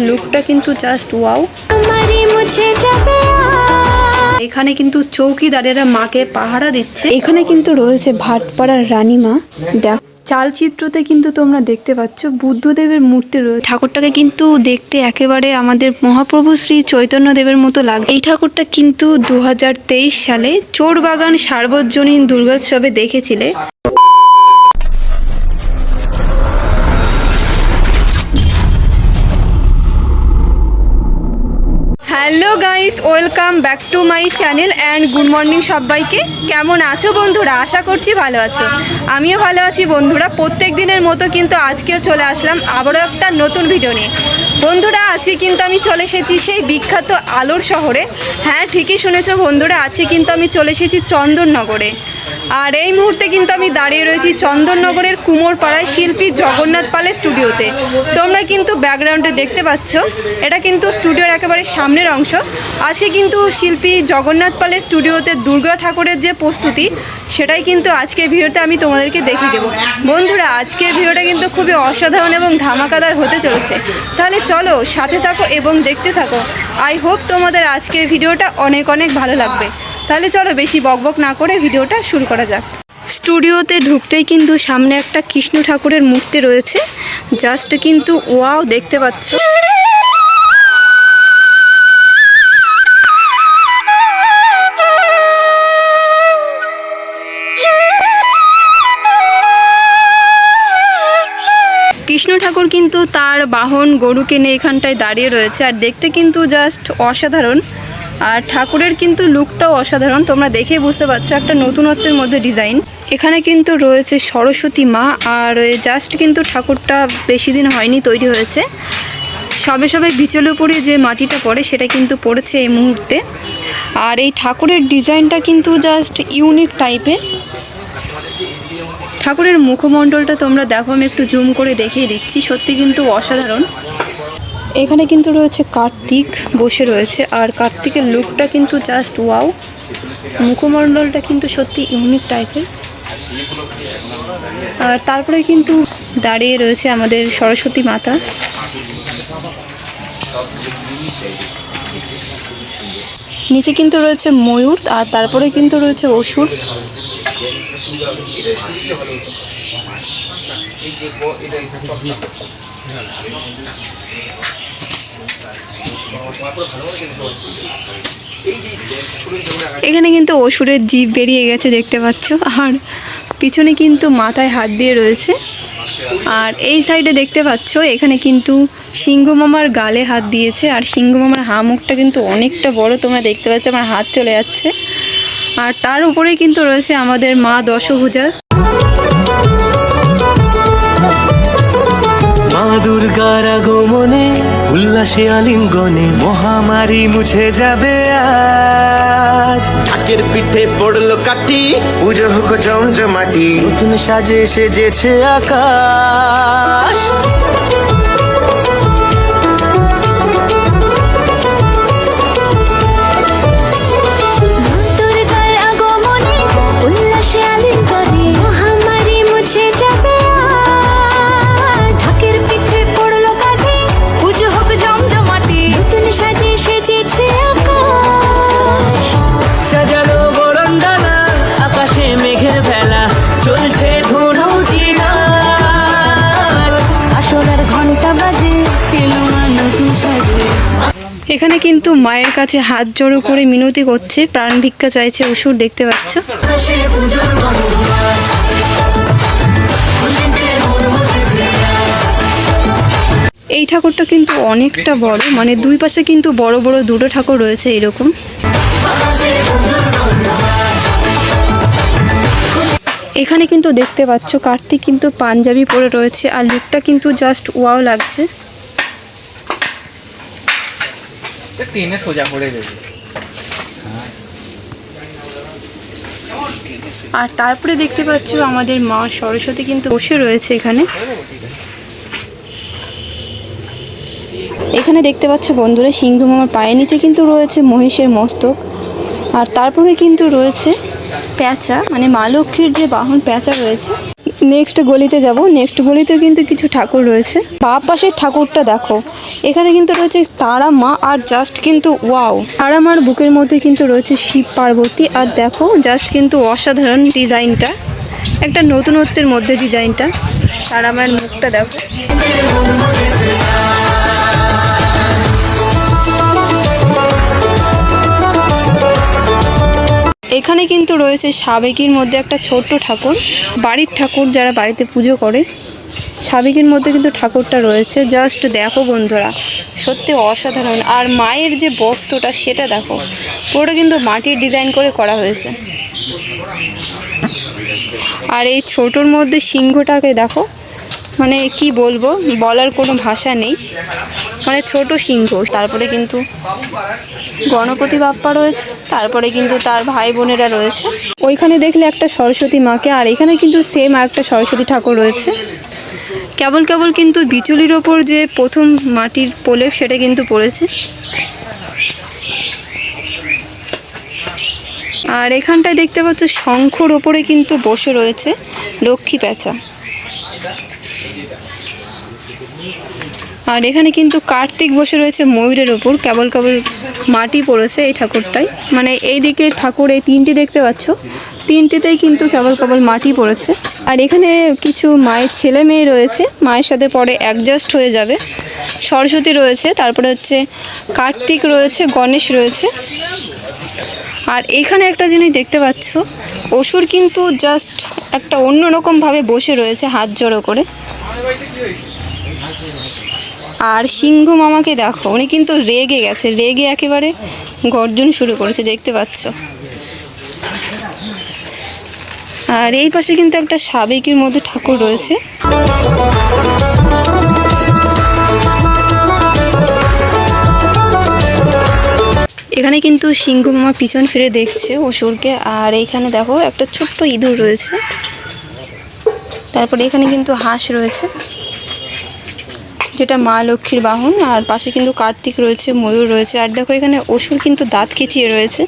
লুকটা কিন্তু just wow. এখানে কিন্তু চৌকিদারেরা মাকে পাহারা দিচ্ছে। এখানে কিন্তু রয়েছে ভাটপাড়ার রানীমা। দেখ, চালচিত্রতে কিন্তু তোমরা দেখতে পাচ্ছ বুদ্ধদেবের মূর্তি রয়েছে। ঠাকুরটাকে কিন্তু দেখতে একেবারে আমাদের মহাপ্রভু শ্রী চৈতন্য দেবের মতো লাগে। এই ঠাকুরটা কিন্তু 2023 সালে চোরবাগান সার্বজনীন দুর্গোৎসবে দেখেছিলে। Hello guys, welcome back to my channel and good morning সবাইকে। কেমন আছো বন্ধুরা? আশা করছি ভালো আছো। আমিও ভালো আছি বন্ধুরা। প্রত্যেক দিনের মতো কিন্তু আজকেও চলে আসলাম আবারও একটা নতুন ভিডিও নিয়ে। বন্ধুরা, আজকে কিন্তু আমি চলে এসেছি সেই বিখ্যাত আলোর শহরে। হ্যাঁ, ঠিকই শুনেছো বন্ধুরা, আজকে কিন্তু আমি চলে এসেছি চন্দননগরে। আর এই মুহূর্তে কিন্তু আমি দাঁড়িয়ে রয়েছি চন্দননগরের কুমোরপাড়ায় শিল্পী জগন্নাথ পালের স্টুডিওতে। তোমরা কিন্তু ব্যাকগ্রাউন্ডে দেখতে পাচ্ছ, এটা কিন্তু স্টুডিওর একেবারে সামনের অংশ। আজকে কিন্তু শিল্পী জগন্নাথ পালের স্টুডিওতে দুর্গা ঠাকুরের যে প্রস্তুতি, সেটাই কিন্তু আজকের ভিডিওতে আমি তোমাদেরকে দেখিয়ে দেবো। বন্ধুরা, আজকের ভিডিওটা কিন্তু খুবই অসাধারণ এবং ধামাকাদার হতে চলেছে। তাহলে চলো সাথে থাকো এবং দেখতে থাকো। আই হোপ তোমাদের আজকের ভিডিওটা অনেক অনেক ভালো লাগবে। তাহলে চলো বেশি বকবক না করে ভিডিওটা শুরু করা যাক। স্টুডিওতে ঢুকতেই কিন্তু সামনে একটা কৃষ্ণ ঠাকুরের মূর্তি রয়েছে। জাস্ট কিন্তু ওয়াও, দেখতে পাচ্ছ। কৃষ্ণ ঠাকুর কিন্তু তার বাহন গরুকে নিয়ে এখানটায় দাঁড়িয়ে রয়েছে, আর দেখতে কিন্তু জাস্ট অসাধারণ। আর ঠাকুরের কিন্তু লুকটাও অসাধারণ, তোমরা দেখেই বুঝতে পারছো একটা নতুনত্বের মধ্যে ডিজাইন। এখানে কিন্তু রয়েছে সরস্বতী মা, আর জাস্ট কিন্তু ঠাকুরটা বেশি দিন হয়নি তৈরি হয়েছে। সবে সবে বিচের উপরে যে মাটিটা পড়ে সেটা কিন্তু পড়েছে এই মুহূর্তে। আর এই ঠাকুরের ডিজাইনটা কিন্তু জাস্ট ইউনিক টাইপের। ঠাকুরের মুখমণ্ডলটা তোমরা দেখো, আমি একটু জুম করে দেখিয়ে দিচ্ছি, সত্যি কিন্তু অসাধারণ। এখানে কিন্তু রয়েছে কার্তিক বসে রয়েছে, আর কার্তিকের লুকটা কিন্তু জাস্ট ওয়াও। মুখমণ্ডলটা কিন্তু সত্যি ইউনিক টাইপের। আর তারপরে কিন্তু দাঁড়িয়ে রয়েছে আমাদের সরস্বতী মাতা। নিচে কিন্তু রয়েছে ময়ূর, আর তারপরে কিন্তু রয়েছে অসুর। এখানে কিন্তু অসুরের জিভ বেরিয়ে গেছে দেখতে পাচ্ছ, আর পিছনে কিন্তু মাথায় হাত দিয়ে রয়েছে। আর এই সাইডে দেখতে পাচ্ছ এখানে কিন্তু সিংহ মামার গালে হাত দিয়েছে, আর সিংহ মামার মুখটা কিন্তু অনেকটা বড়, তোমরা দেখতে পাচ্ছ আমার হাত চলে যাচ্ছে। আর তার উপরে কিন্তু রয়েছে আমাদের মা দশভুজা। মা দুর্গার আগমনে উল্লাসে আলিঙ্গনে মহামারী মুছে যাবে আজ। ঢাকের পিঠে পড়লো কাঠি, পুজো হোক জমজমাটি, নতুন সাজে সেজেছে আকাশ। এখানে কিন্তু মায়ের কাছে হাত জড়ো করে মিনতি করছে, প্রাণ ভিক্ষা চাইছে অসুর, দেখতে পাচ্ছ। এই ঠাকুরটা কিন্তু অনেকটা বড়, মানে দুই পাশে কিন্তু বড় বড় দুটো ঠাকুর রয়েছে এরকম। এখানে কিন্তু দেখতে পাচ্ছ কার্তিক কিন্তু পাঞ্জাবি পরে রয়েছে, আর লুকটা কিন্তু জাস্ট ওয়াও লাগছে। আর তারপরে দেখতে পাচ্ছ আমাদের মা সরস্বতী কিন্তু বসে রয়েছে এখানে। এখানে দেখতে পাচ্ছ বন্ধুরা সিংহ মামার পায়ের নিচে কিন্তু রয়েছে মহিষের মস্তক, আর তারপরে কিন্তু রয়েছে প্যাঁচা, মানে মা লক্ষ্মীর যে বাহন প্যাঁচা রয়েছে। নেক্সট গলিতে যাব। নেক্সট গলিতেও কিন্তু কিছু ঠাকুর রয়েছে। বাঁ পাশের ঠাকুরটা দেখো, এখানে কিন্তু রয়েছে তারা মা, আর জাস্ট কিন্তু ওয়াও, তারা মার বুকের মধ্যে কিন্তু রয়েছে শিব পার্বতী। আর দেখো জাস্ট কিন্তু অসাধারণ ডিজাইনটা, একটা নতুনত্বের মধ্যে ডিজাইনটা। তারা মায়ের মুখটা দেখো। এখানে কিন্তু রয়েছে সাবেকির মধ্যে একটা ছোট্ট ঠাকুর, বাড়ির ঠাকুর যারা বাড়িতে পুজো করে, সাবেকির মধ্যে কিন্তু ঠাকুরটা রয়েছে। জাস্ট দেখো বন্ধুরা, সত্যি অসাধারণ। আর মায়ের যে বস্ত্রটা সেটা দেখো, পুরোটা কিন্তু মাটির ডিজাইন করে করা হয়েছে। আর এই ছোটোর মধ্যে সিংহটাকে দেখো, মানে কি বলবো, বলার কোনো ভাষা নেই, মানে ছোট সিংহ। তারপরে কিন্তু গণপতি বাপ্পা রয়েছে, তারপরে কিন্তু তার ভাই বোনেরা রয়েছে। ওইখানে দেখলে একটা সরস্বতী মাকে, আর এখানে কিন্তু সেম একটা সরস্বতী ঠাকুর রয়েছে। কেবল কেবল কিন্তু বিচুলির ওপর যে প্রথম মাটির প্রলেপ সেটা কিন্তু পড়েছে। আর এখানটায় দেখতে পাচ্ছ শঙ্খর ওপরে কিন্তু বসে রয়েছে লক্ষ্মী প্যাঁচা। আর এখানে কিন্তু কার্তিক বসে রয়েছে ময়ূরের ওপর, কেবল কেবল মাটি পড়েছে এই ঠাকুরটাই। মানে এই দিকের ঠাকুর এই তিনটি দেখতে পাচ্ছ, তিনটিতেই কিন্তু কেবল কেবল মাটি পড়েছে। আর এখানে কিছু মায়ের ছেলে মেয়ে রয়েছে, মায়ের সাথে পরে অ্যাডজাস্ট হয়ে যাবে। সরস্বতী রয়েছে, তারপরে হচ্ছে কার্তিক রয়েছে, গণেশ রয়েছে। আর এখানে একটা জিনিস দেখতে পাচ্ছ, অসুর কিন্তু জাস্ট একটা অন্যরকমভাবে বসে রয়েছে হাত জড়ো করে। আর সিংহ মামাকে দেখো, উনি কিন্তু রেগে গেছে, রেগে একেবারে গর্জন শুরু করেছে, দেখতে পাচ্ছ। আর এই পাশে কিন্তু একটা সাবেকির মধ্যে ঠাকুর রয়েছে। এখানে কিন্তু সিংহ মামা পিছন ফিরে দেখছে অসুরকে। আর এইখানে দেখো একটা ছোট্ট ইঁদুর রয়েছে, তারপরে এখানে কিন্তু হাঁস রয়েছে যেটা মা লক্ষ্মীর বাহন। আর পাশে কিন্তু কার্তিক রয়েছে, ময়ূর রয়েছে। আর দেখো এখানে অসুর কিন্তু দাঁত খিচিয়ে রয়েছে।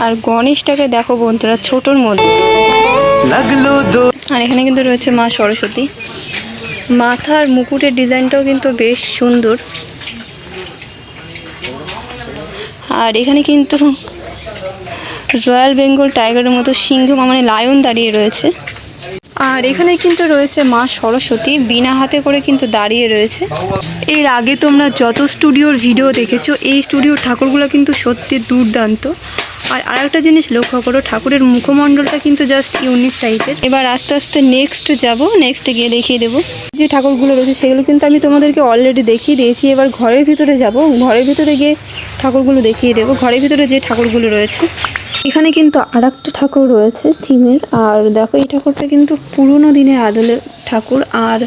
আর গণেশটাকে দেখো বন্ধুরা ছোটোর মধ্যে। আর এখানে কিন্তু রয়েছে মা সরস্বতী, মাথার মুকুটের ডিজাইনটাও কিন্তু বেশ সুন্দর। আর এখানে কিন্তু রয়্যাল বেঙ্গল টাইগারের মতো সিংহ মানে লায়ন দাঁড়িয়ে রয়েছে। আর এখানে কিন্তু রয়েছে মা সরস্বতী, বিনা হাতে করে কিন্তু দাঁড়িয়ে রয়েছে। এর আগে তোমরা যত স্টুডিওর ভিডিও দেখেছো, এই স্টুডিওর ঠাকুরগুলো কিন্তু সত্যি দুর্দান্ত। আর আরেকটা জিনিস লক্ষ্য করো, ঠাকুরের মুখমণ্ডলটা কিন্তু জাস্ট ইউনিক টাইপের। এবার আস্তে আস্তে নেক্সট যাব, নেক্সটে গিয়ে দেখিয়ে দেবো যে ঠাকুরগুলো রয়েছে সেগুলো কিন্তু আমি তোমাদেরকে অলরেডি দেখিয়ে দিয়েছি। এবার ঘরের ভিতরে যাব, ঘরের ভিতরে গিয়ে ঠাকুরগুলো দেখিয়ে দেবো, ঘরের ভিতরে যে ঠাকুরগুলো রয়েছে। এখানে কিন্তু আর একটা ঠাকুর রয়েছে থিমের। আর দেখো এই ঠাকুরটা কিন্তু পুরোনো দিনের আদলের ঠাকুর। আর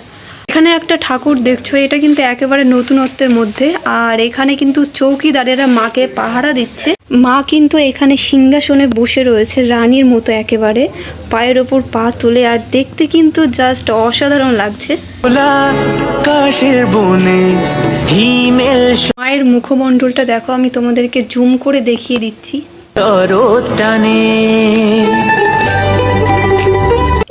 এখানে একটা ঠাকুর দেখছো, এটা কিন্তু একেবারে নতুনত্বের মধ্যে। আর এখানে কিন্তু চৌকিদারেরা মাকে পাহারা দিচ্ছে। মা কিন্তু এখানে সিংহাসনে বসে রয়েছে রানীর মতো, একেবারে পায়ের ওপর পা তুলে। আর দেখতে কিন্তু জাস্ট অসাধারণ লাগছে। মায়ের মুখমণ্ডলটা দেখো, আমি তোমাদেরকে জুম করে দেখিয়ে দিচ্ছি।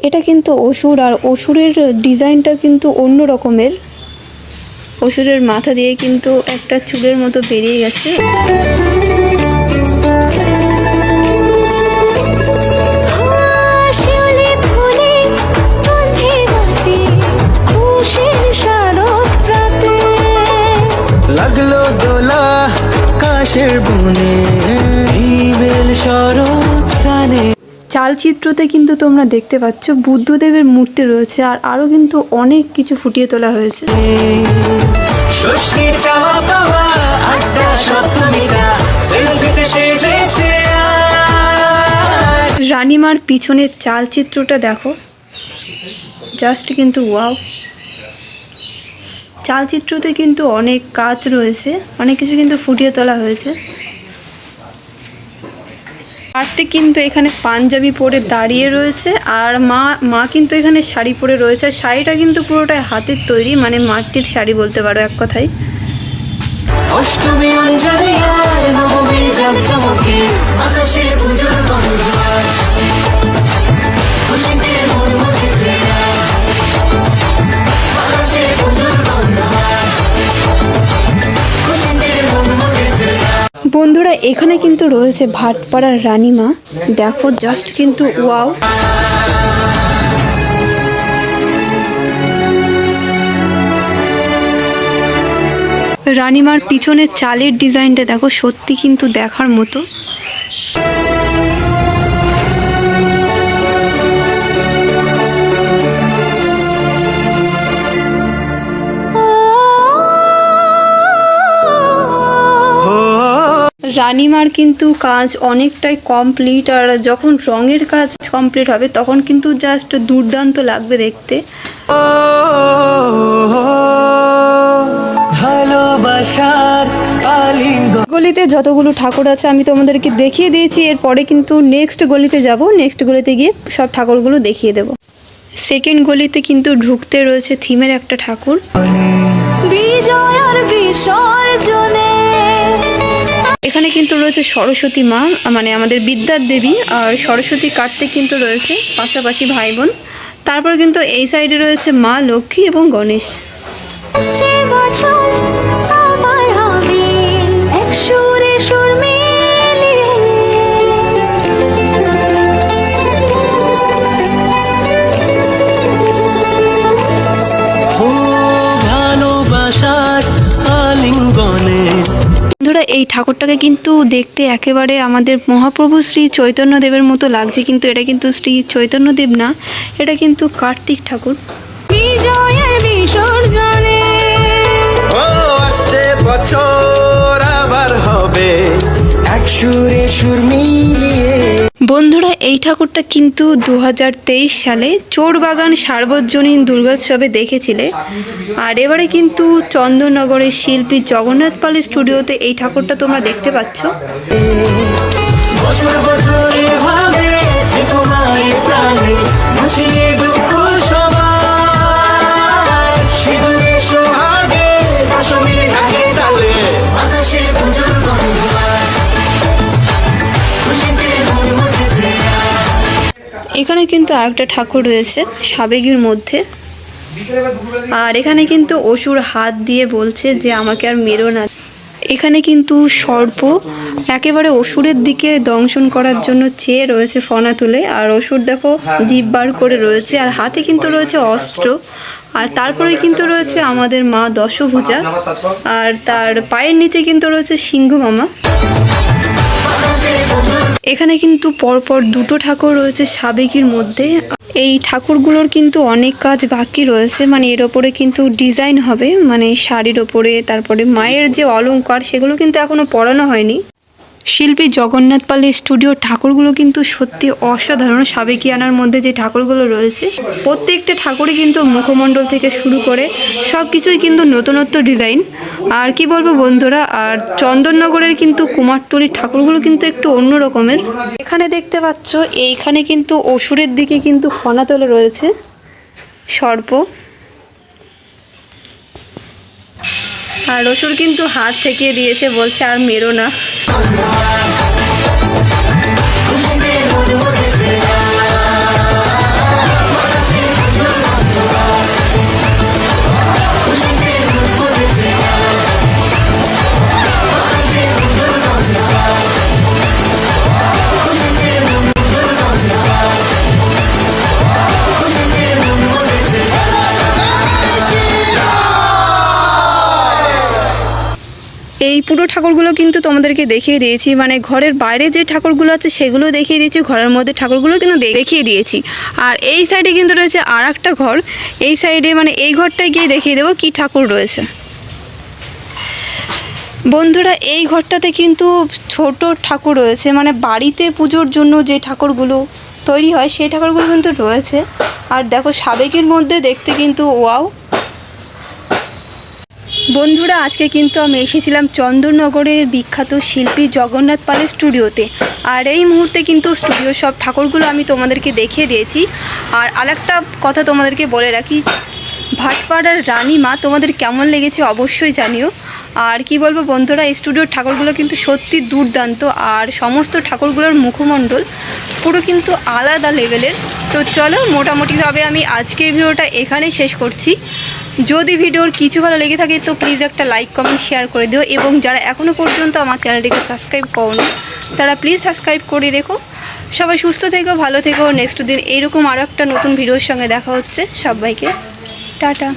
এটা কিন্তু অসুর, আর অসুরের ডিজাইনটা কিন্তু অন্য রকমের। অসুরের মাথা দিয়ে কিন্তু একটা চুলের মতো বেরিয়ে গেছে। লাগলো দোলা কাশের বনে, হিমেল শরৎ টানে। চালচিত্রতে কিন্তু তোমরা দেখতে পাচ্ছ বুদ্ধদেবের মূর্তি রয়েছে। আর আরও কিন্তু অনেক কিছু ফুটিয়ে তোলা হয়েছে। রানীমার পিছনের চালচিত্রটা দেখো, জাস্ট কিন্তু ওয়াও। চালচিত্রতে কিন্তু অনেক কাজ রয়েছে, অনেক কিছু কিন্তু ফুটিয়ে তোলা হয়েছে। কার্তিক কিন্তু এখানে পাঞ্জাবি পরে দাঁড়িয়ে রয়েছে। আর মা কিন্তু এখানে শাড়ি পরে রয়েছে। আর শাড়িটা কিন্তু পুরোটাই হাতের তৈরি, মানে মাটির শাড়ি বলতে পারো এক কথায়। অষ্টমী অঞ্জলি আর নবমীর জাঁকজমকে আকাশে পুজোর গন্ধ আর খুশিতে মন মুখেছে আকাশে পুজোর গন্ধ আর খুশিতে মন মুখেছে। বন্ধুরা এখানে কিন্তু রয়েছে ভাটপাড়ার রানীমা, দেখো জাস্ট কিন্তু ওয়াও। রানীমার পিছনের চালের ডিজাইনটা দেখো, সত্যি কিন্তু দেখার মতো। রানীমার কিন্তু কাজ অনেকটাই কমপ্লিট, আর যখন রঙের কাজ কমপ্লিট হবে তখন কিন্তু জাস্ট দুর্দান্ত লাগবে দেখতে। ভালোবাসার আলিঙ্গন। গলিতে যতগুলো ঠাকুর আছে আমি তোমাদেরকে দেখিয়ে দিয়েছি, এরপরে কিন্তু নেক্সট গলিতে যাব, নেক্সট গলিতে গিয়ে সব ঠাকুরগুলো দেখিয়ে দেব। সেকেন্ড গলিতে কিন্তু ঢুকতে রয়েছে থিমের একটা ঠাকুর, বিজয়ার বিসর্জনে। এখানে কিন্তু রয়েছে সরস্বতী মা, মানে আমাদের বিদ্যার দেবী, আর সরস্বতী কার্তিক কিন্তু রয়েছে পাশাপাশি ভাই বোন। তারপর কিন্তু এই সাইডে রয়েছে মা লক্ষ্মী এবং গণেশ। বন্ধুরা এই ঠাকুরটাকে কিন্তু দেখতে একেবারে আমাদের মহাপ্রভু শ্রী চৈতন্যদেবের মতো লাগছে, কিন্তু এটা কিন্তু শ্রী চৈতন্যদেব না, এটা কিন্তু কার্তিক ঠাকুর। বিজয়ের বিসর্জনে ও আসছে বছর আবার হবে এক সুরে সুর মিলিয়ে। বন্ধুরা এই ঠাকুরটা কিন্তু 2023 সালে চোরবাগান সার্বজনীন দুর্গোৎসবে দেখেছিলে, আর এবারে কিন্তু চন্দননগরের শিল্পী জগন্নাথ পাল স্টুডিওতে এই ঠাকুরটা তোমরা দেখতে পাচ্ছ। বছর বছর এভাবে তোমায় প্রাণে মুছিয়ে দুঃখ সবার সিঁদুরে সোহাগে দশমীর ঢাকে তালে আকাশে পুজোর গন্ধ আর খুশিতে মন মুখেছে। এখানে কিন্তু আরেকটা ঠাকুর রয়েছে সাবেগীর মধ্যে, আর এখানে কিন্তু অসুর হাত দিয়ে বলছে যে আমাকে আর মেরো না। এখানে কিন্তু সর্প একেবারে অসুরের দিকে দংশন করার জন্য চেয়ে রয়েছে ফনা তুলে, আর অসুর দেখো জিভ বার করে রয়েছে, আর হাতে কিন্তু রয়েছে অস্ত্র। আর তারপরে কিন্তু রয়েছে আমাদের মা দশভুজা, আর তার পায়ের নিচে কিন্তু রয়েছে সিংহ মামা। এখানে কিন্তু পরপর দুটো ঠাকুর রয়েছে সাবেগীর মধ্যে। এই ঠাকুরগুলোর কিন্তু অনেক কাজ বাকি রয়েছে, মানে এর ওপরে কিন্তু ডিজাইন হবে, মানে শাড়ির ওপরে। তারপরে মায়ের যে অলংকার সেগুলো কিন্তু এখনো পরানো হয়নি। শিল্পী জগন্নাথ পালের স্টুডিওর ঠাকুরগুলো কিন্তু সত্যি অসাধারণ। সাবেকিয়ানার মধ্যে যে ঠাকুরগুলো রয়েছে প্রত্যেকটা ঠাকুরই কিন্তু মুখমণ্ডল থেকে শুরু করে সব কিছুই কিন্তু নতুনত্ব ডিজাইন। আর কি বলবো বন্ধুরা, আর চন্দননগরের কিন্তু কুমারটুলির ঠাকুরগুলো কিন্তু একটু অন্য রকমের। এখানে দেখতে পাচ্ছ এইখানে কিন্তু অসুরের দিকে কিন্তু ফনা তোলা রয়েছে সর্প, আর অসুর কিন্তু হাত ঠেকিয়ে দিয়েছে, বলছে আর মেরো না। এই পুরো ঠাকুরগুলো কিন্তু তোমাদেরকে দেখিয়ে দিয়েছি, মানে ঘরের বাইরে যে ঠাকুরগুলো আছে সেগুলো দেখিয়ে দিয়েছি, ঘরের মধ্যে ঠাকুরগুলো কিন্তু দেখিয়ে দিয়েছি। আর এই সাইডে কিন্তু রয়েছে আর একটা ঘর, এই সাইডে মানে এই ঘরটায় গিয়ে দেখিয়ে দেবো কি ঠাকুর রয়েছে। বন্ধুরা এই ঘরটাতে কিন্তু ছোট ঠাকুর রয়েছে, মানে বাড়িতে পুজোর জন্য যে ঠাকুরগুলো তৈরি হয় সেই ঠাকুরগুলো কিন্তু রয়েছে। আর দেখো সাবেকের মধ্যে দেখতে কিন্তু ওয়াও। বন্ধুরা আজকে কিন্তু আমি এসেছিলাম চন্দননগরের বিখ্যাত শিল্পী জগন্নাথ পালের স্টুডিওতে, আর এই মুহূর্তে কিন্তু স্টুডিওর সব ঠাকুরগুলো আমি তোমাদেরকে দেখিয়ে দিয়েছি। আর আরেকটা কথা তোমাদেরকে বলে রাখি, ভাটপাড়ার রানীমা তোমাদের কেমন লেগেছে অবশ্যই জানিও। আর কি বলবো বন্ধুরা, এই স্টুডিওর ঠাকুরগুলো কিন্তু সত্যি দুর্দান্ত, আর সমস্ত ঠাকুরগুলোর মুখমণ্ডল পুরো কিন্তু আলাদা লেভেলের। তো চলো মোটামুটিভাবে আমি আজকের ভিডিওটা এখানেই শেষ করছি। যদি ভিডিওর কিছু ভালো লেগে থাকে তো প্লিজ একটা লাইক কমেন্ট শেয়ার করে দিও, এবং যারা এখনও পর্যন্ত আমার চ্যানেলটিকে সাবস্ক্রাইব করোনি তারা প্লিজ সাবস্ক্রাইব করে রেখো। সবাই সুস্থ থেকো, ভালো থেকো। নেক্সট দিন এইরকম আরও একটা নতুন ভিডিওর সঙ্গে দেখা হচ্ছে। সবাইকে টাটা।